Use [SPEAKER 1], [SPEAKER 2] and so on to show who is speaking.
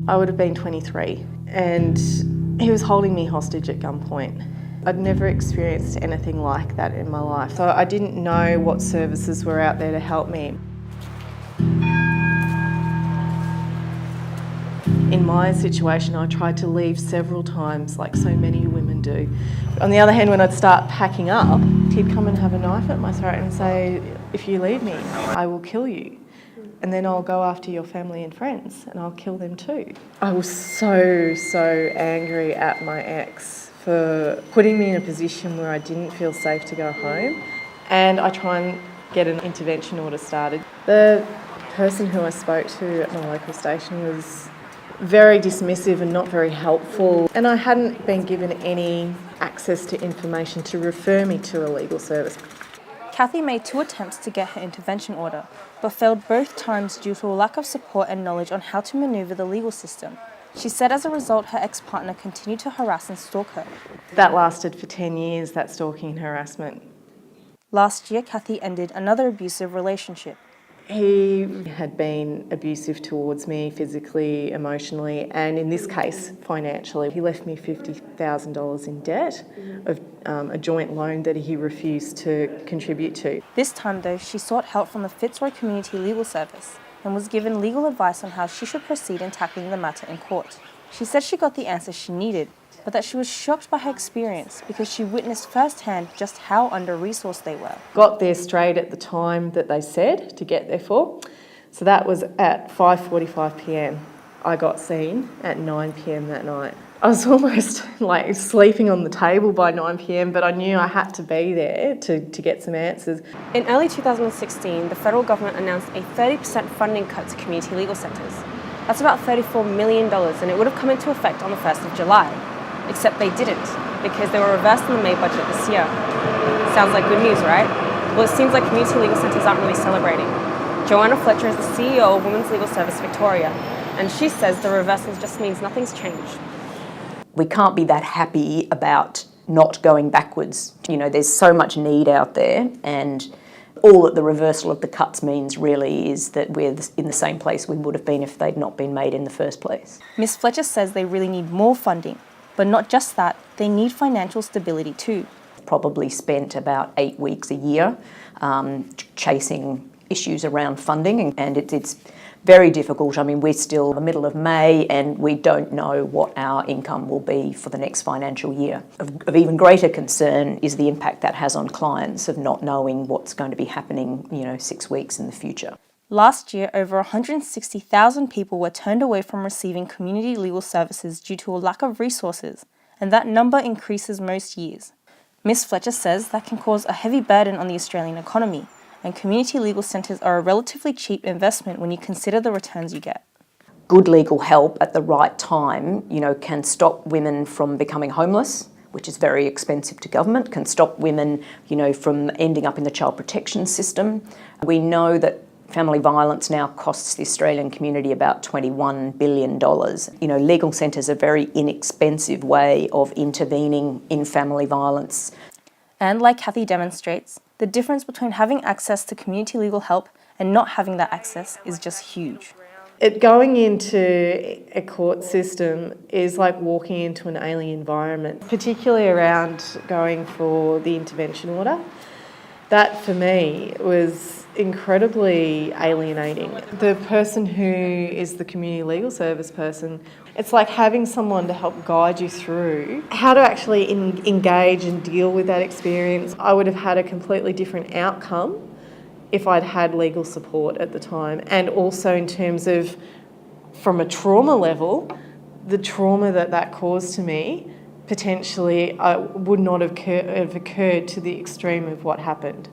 [SPEAKER 1] I would have been 23 and he was holding me hostage at gunpoint. I'd never experienced anything like that in my life, so I didn't know what services were out there to help me. In my situation, I tried to leave several times, like so many women do. On the other hand, when I'd start packing up, he'd come and have a knife at my throat and say, "If you leave me, I will kill you. And then I'll go after your family and friends and I'll kill them too." I was so angry at my ex for putting me in a position where I didn't feel safe to go home. And I try and get an intervention order started. The person who I spoke to at my local station was very dismissive and not very helpful. And I hadn't been given any access to information to refer me to a legal service.
[SPEAKER 2] Kathy made 2 attempts to get her intervention order, but failed both times due to a lack of support and knowledge on how to manoeuvre the legal system. She said as a result, her ex-partner continued to harass and stalk her.
[SPEAKER 1] That lasted for 10 years, that stalking and harassment.
[SPEAKER 2] Last year, Kathy ended another abusive relationship.
[SPEAKER 1] He had been abusive towards me physically, emotionally, and in this case, financially. He left me $50,000 in debt of a joint loan that he refused to contribute to.
[SPEAKER 2] This time, though, she sought help from the Fitzroy Community Legal Service and was given legal advice on how she should proceed in tackling the matter in court. She said she got the answers she needed, but that she was shocked by her experience because she witnessed firsthand just how under-resourced they were.
[SPEAKER 1] Got there straight at the time that they said to get there for. So that was at 5:45 p.m. I got seen at 9 p.m. that night. I was almost like sleeping on the table by 9 p.m, but I knew I had to be there to get some answers.
[SPEAKER 3] In early 2016, the federal government announced a 30% funding cut to community legal centres. That's about $34 million, and it would have come into effect on the 1st of July. Except they didn't, because they were reversed in the May budget this year. Sounds like good news, right? Well, it seems like community legal centres aren't really celebrating. Joanna Fletcher is the CEO of Women's Legal Service Victoria, and she says the reversals just means nothing's changed.
[SPEAKER 4] We can't be that happy about not going backwards. You know, there's so much need out there, and all that the reversal of the cuts means really is that we're in the same place we would have been if they'd not been made in the first place.
[SPEAKER 2] Ms. Fletcher says they really need more funding, but not just that, they need financial stability too.
[SPEAKER 4] Probably spent about 8 weeks a year chasing issues around funding, and it's very difficult. I mean, we're still in the middle of May and we don't know what our income will be for the next financial year. Of even greater concern is the impact that has on clients of not knowing what's going to be happening, 6 weeks in the future.
[SPEAKER 2] Last year, over 160,000 people were turned away from receiving community legal services due to a lack of resources, and that number increases most years. Ms. Fletcher says that can cause a heavy burden on the Australian economy, and community legal centres are a relatively cheap investment when you consider the returns you get.
[SPEAKER 4] Good legal help at the right time, can stop women from becoming homeless, which is very expensive to government, can stop women, from ending up in the child protection system. We know that family violence now costs the Australian community about $21 billion. Legal centres are a very inexpensive way of intervening in family violence.
[SPEAKER 2] And like Kathy demonstrates, the difference between having access to community legal help and not having that access is just huge.
[SPEAKER 1] Going into a court system is like walking into an alien environment, particularly around going for the intervention order. That for me was incredibly alienating. The person who is the community legal service person, it's like having someone to help guide you through how to actually engage and deal with that experience. I would have had a completely different outcome if I'd had legal support at the time, and also in terms of, from a trauma level, the trauma that caused to me potentially would not have occurred to the extreme of what happened.